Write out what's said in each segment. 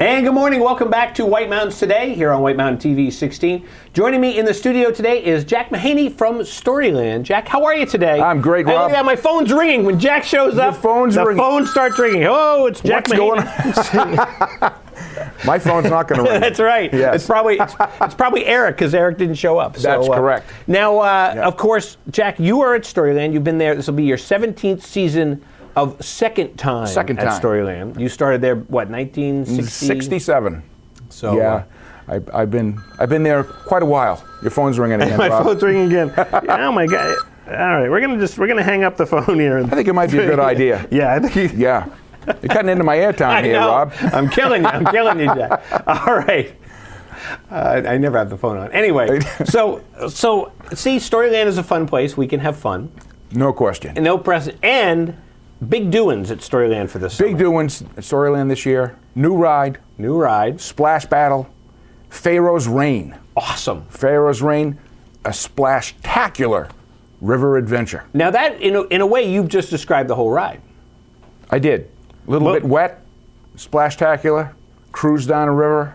And good morning. Welcome back to White Mountains Today here on White Mountain TV 16. Joining me in the studio today is Jack Mahany from Storyland. Jack, how are you today? I'm great, Rob. Hey, look at that. My phone's ringing. When Jack shows up, the phone starts ringing. Oh, it's Jack Mahany. What's going on? My phone's not going to ring. That's right. Yes. It's probably Eric, because Eric didn't show up. That's correct. Now, of course, Jack, you are at Storyland. You've been there. This will be your 17th season of second time at Storyland. You started there, what, 1967? So yeah, I've been there quite a while. Your phone's ringing again. My Rob. phone's ringing again. Oh my God! All right, we're gonna hang up the phone here. I think it might be a good idea. Yeah, I think. Yeah, you're cutting into my airtime here, Rob. I'm killing you, Jack. All right. I never have the phone on. Anyway, so see, Storyland is a fun place. We can have fun. No question. And no press and big doings at Storyland for this Big summer. doings at Storyland this year. New ride. Splash battle. Pharaoh's Reign. Awesome. Pharaoh's Reign, a splash-tacular river adventure. Now that, in a way, you've just described the whole ride. I did. A little bit wet, splash-tacular, cruise down a river,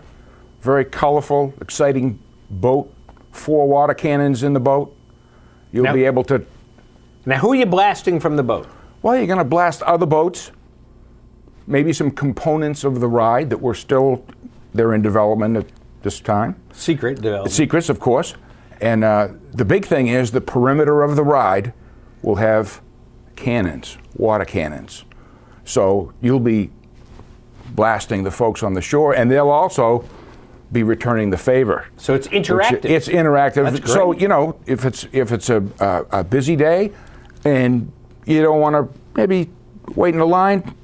very colorful, exciting boat, 4 water cannons in the boat. You'll be able to... Now, who are you blasting from the boat? Well, you're going to blast other boats, maybe some components of the ride that they're in development at this time. Secret development. Secrets, of course. And the big thing is the perimeter of the ride will have cannons, water cannons. So you'll be blasting the folks on the shore, and they'll also be returning the favor. So it's interactive. It's interactive. That's great. So, if it's a busy day and you don't want to maybe wait in a line,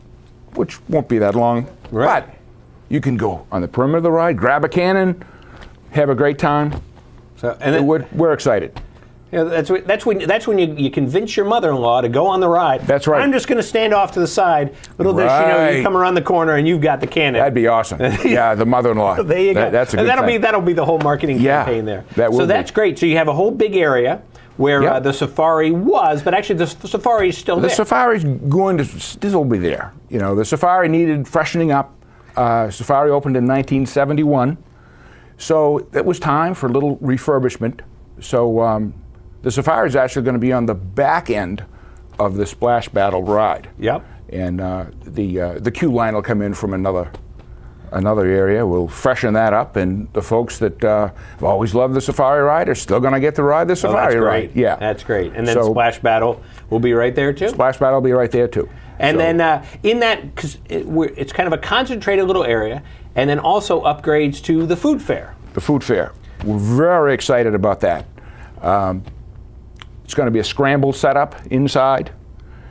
which won't be that long, right. But you can go on the perimeter of the ride, grab a cannon, have a great time. So, and then, we're excited. Yeah, that's when you convince your mother-in-law to go on the ride. That's right. I'm just going to stand off to the side. Little does she know, you come around the corner and you've got the cannon. That'd be awesome. Yeah, the mother-in-law. There you go. That's a good thing. That'll be the whole marketing campaign there. That's great. So you have a whole big area where the safari was, but actually the safari is still there. The safari's going to still be there. The safari needed freshening up. Safari opened in 1971, so it was time for a little refurbishment. So the safari is actually going to be on the back end of the Splash Battle ride. Yep. And the queue line will come in from another area. We'll freshen that up, and the folks that have always loved the safari ride are still going to get to ride the safari ride. Yeah, that's great. And then Splash Battle will be right there too. Splash Battle will be right there too. And then in that, because it's kind of a concentrated little area, and then also upgrades to the food fair. The food fair. We're very excited about that. It's going to be a scramble setup inside,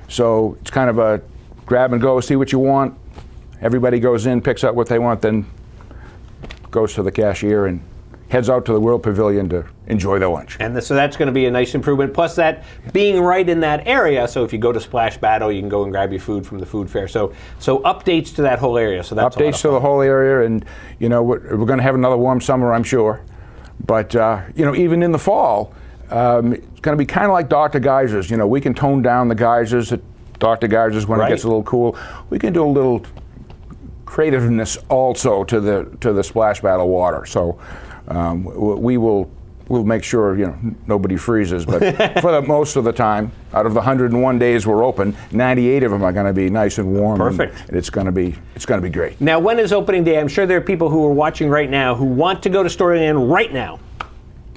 so it's kind of a grab and go, see what you want. Everybody goes in, picks up what they want, then goes to the cashier and heads out to the World Pavilion to enjoy their lunch. And so that's going to be a nice improvement. Plus that being right in that area, so if you go to Splash Battle, you can go and grab your food from the food fair. So updates to that whole area. So that's updates to the whole area, and we're going to have another warm summer, I'm sure. But even in the fall, it's going to be kind of like Dr. Geysers. We can tone down the geysers at Dr. Geysers when it gets a little cool. We can do a little creativeness also to the Splash Battle water. So we'll make sure nobody freezes. But for the most of the time, out of the 101 days we're open, 98 of them are going to be nice and warm. Perfect. And it's going to be great. Now, when is opening day? I'm sure there are people who are watching right now who want to go to Storyland right now.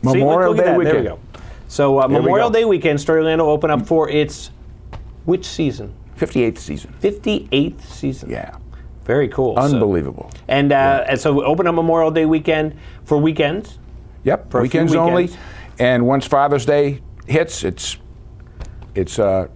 Memorial Day weekend. There we go. So Memorial Day weekend, Storyland will open up for its which season? 58th season. 58th season. Yeah. Very cool. Unbelievable. And so we open up Memorial Day weekend for weekends? Yep, for weekends only. And once Father's Day hits, it's 9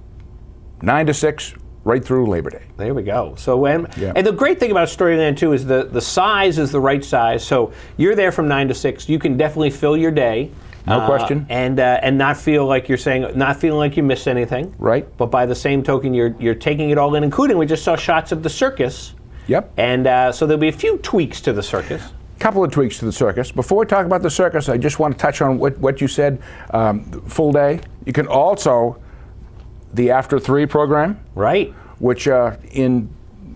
to 6 right through Labor Day. There we go. So and the great thing about Storyland too is the size is the right size. So you're there from 9 to 6. You can definitely fill your day. No question. And not feel like you're saying, not feeling like you missed anything. Right. But by the same token, you're taking it all in, including we just saw shots of the circus. Yep. And so there'll be a few tweaks to the circus. Couple of tweaks to the circus. Before we talk about the circus, I just want to touch on what you said, full day. You can also, the After 3 program. Right. Which in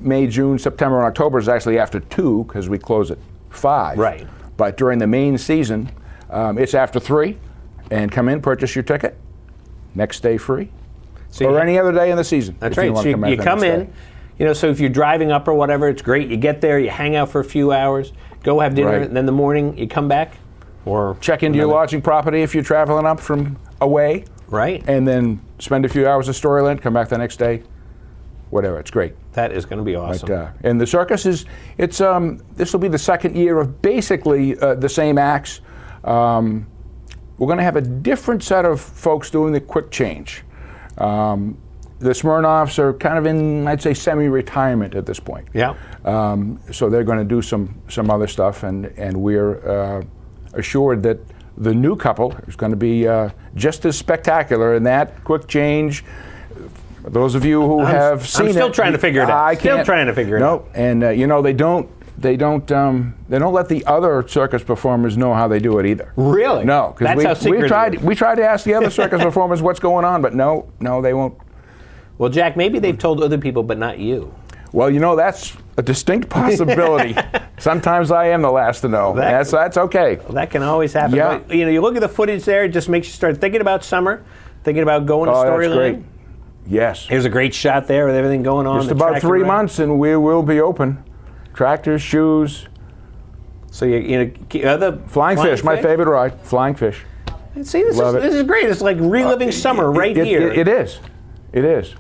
May, June, September, and October is actually after 2 because we close at 5. Right. But during the main season, it's after 3. And come in, purchase your ticket. Next day free. Or any other day in the season. That's right. So you come in, so if you're driving up or whatever, it's great. You get there, you hang out for a few hours, go have dinner, and then in the morning you come back. Or check into your lodging property if you're traveling up from away. Right. And then spend a few hours at Storyland, come back the next day. Whatever, it's great. That is going to be awesome. But, and the circus this will be the second year of basically the same acts. We're going to have a different set of folks doing the quick change. The Smirnoffs are kind of in, I'd say, semi-retirement at this point. Yeah. So they're going to do some other stuff, and we're assured that the new couple is going to be just as spectacular in that quick change. Those of you who have seen it, I'm still trying to figure it out. Still trying to figure it out. No, and they don't let the other circus performers know how they do it either. Really? No, because we tried to ask the other circus performers what's going on, but no, they won't. Well, Jack, maybe they've told other people, but not you. Well, that's a distinct possibility. Sometimes I am the last to know. That's okay. Well, that can always happen. Yeah. But, you look at the footage there, it just makes you start thinking about summer, thinking about going to Storyland. That's great. Yes. Here's a great shot there with everything going on. Just about 3 months, and we will be open. Tractors, shoes. So the flying fish, my favorite ride. Flying fish. See, this is great. It's like reliving summer here. It is. It is.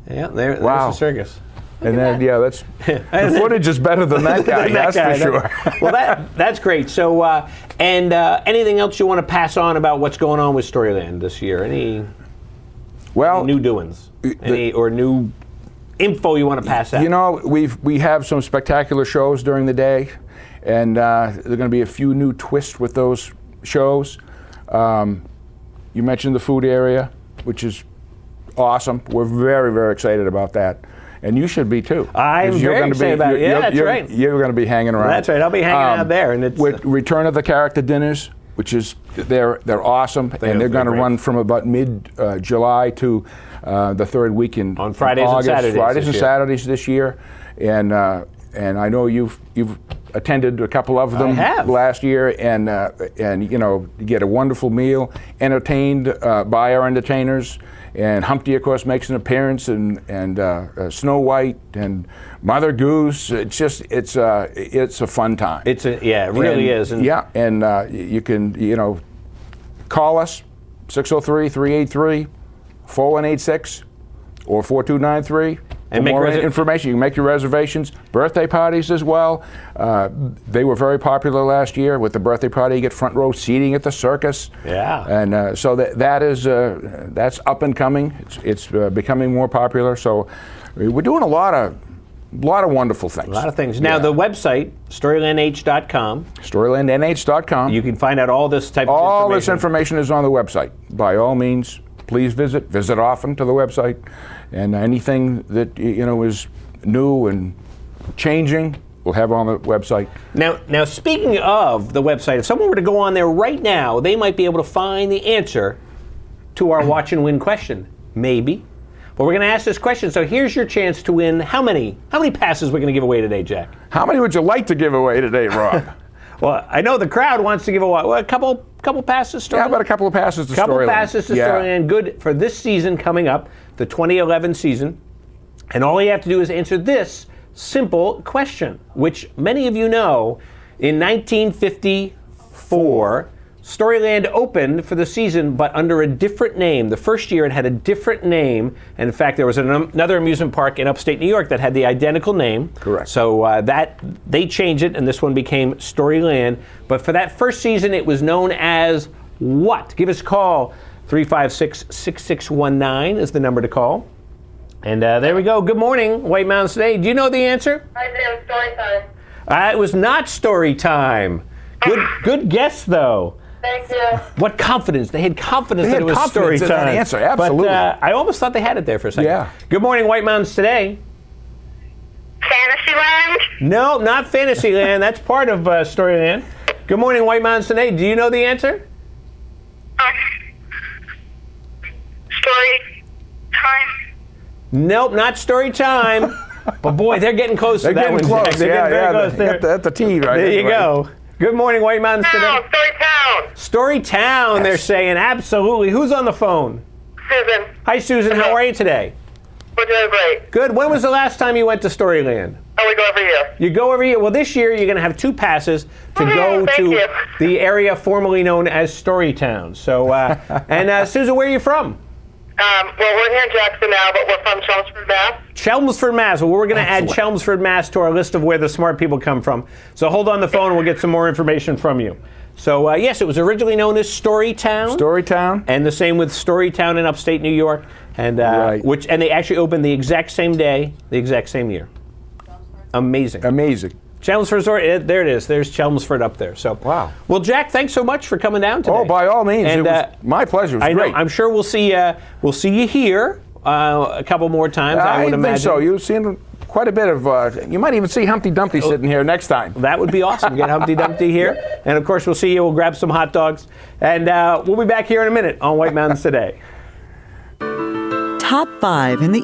Yeah, there's the circus. And then, that's the footage is better than that guy. That's for sure. Well, that's great. So, anything else you want to pass on about what's going on with Storyland this year? Any new doings? Or new info you want to pass out? We have some spectacular shows during the day, and there are going to be a few new twists with those shows. You mentioned the food area, which is awesome. We're very, very excited about that. And you should be too. I'm very excited about it. Yeah, that's right. You're going to be hanging around. That's right. I'll be hanging out there. And it's with Return of the Character Dinners, which is they're awesome, and they're going to run from about mid-July to the third week in on Fridays August, and Saturdays. Fridays and Saturdays this year, and I know you've attended a couple of them last year, and you get a wonderful meal, entertained by our entertainers. And Humpty, of course, makes an appearance, and Snow White and Mother Goose. It's a fun time. It really is. And you can call us 603-383-4186 or 4293. And more information. You can make your reservations. Birthday parties as well. They were very popular last year. With the birthday party, you get front row seating at the circus. Yeah. And so that's up and coming. It's becoming more popular. So we're doing a lot of wonderful things. A lot of things. Now the website, StorylandH.com. StorylandNH.com. You can find out all this type of information. All this information is on the website. By all means, please visit often to the website, and anything that is new and changing, we'll have on the website. Now, speaking of the website, if someone were to go on there right now, they might be able to find the answer to our watch and win question. Maybe. But we're going to ask this question, so here's your chance to win. How many passes we're going to give away today, Jack? How many would you like to give away today, Rob? Well, I know the crowd wants to give away a couple passes to Storyland. Yeah, about a couple of passes to Storyland. Couple passes to Storyland. Good for this season coming up, the 2011 season. And all you have to do is answer this simple question, which many of you know. In 1954, Storyland opened for the season, but under a different name. The first year it had a different name, and in fact there was another amusement park in upstate New York that had the identical name. Correct. So that they changed it, and this one became Storyland. But for that first season, it was known as what? Give us a call. 356-6619 is the number to call. And there we go. Good morning, White Mountains Today. Do you know the answer? I do. Story time. It was not story time. Good guess, though. Thank you. What confidence? They had confidence that it was story time. That answer, absolutely. But I almost thought they had it there for a second. Yeah. Good morning, White Mountains Today. Fantasyland? No, not Fantasyland. That's part of Storyland. Good morning, White Mountains Today. Do you know the answer? Story time? Nope, not story time. But boy, they're getting close to They're that getting one, close. Jack. They're getting very close. At the T, right? There you anyway. go. Good morning, White Mountains today. Storytown. Storytown, they're saying. Absolutely. Who's on the phone? Susan, Hi, Susan. How are you today? we're doing great. Good. When was the last time you went to Storyland? Oh, we go every year. You go every year. Well, this year you're going to have 2 passes to go Thank to you. the area formerly known as Storytown. So, and Susan, where are you from? Well, we're here in Jackson now, but we're from Chelmsford, Mass. Chelmsford, Mass. Well, we're going to add Excellent. Chelmsford, Mass to our list of where the smart people come from. So hold on the phone and we'll get some more information from you. So, yes, it was originally known as Storytown. Storytown. And the same with Storytown in upstate New York. And Right. and they actually opened the exact same day, the exact same year. Amazing. Amazing. Chelmsford, there it is. There's Chelmsford up there. So, Wow. Well, Jack, thanks so much for coming down today. Oh, by all means. And, it was my pleasure. It was I know. great. I'm sure we'll see you here a couple more times. I would think imagine. so. You've seen quite a bit of. You might even see Humpty Dumpty sitting here next time. That would be awesome. Get Humpty Dumpty here, and of course we'll see you. We'll grab some hot dogs, and we'll be back here in a minute on White Mountains Today. Top 5 in the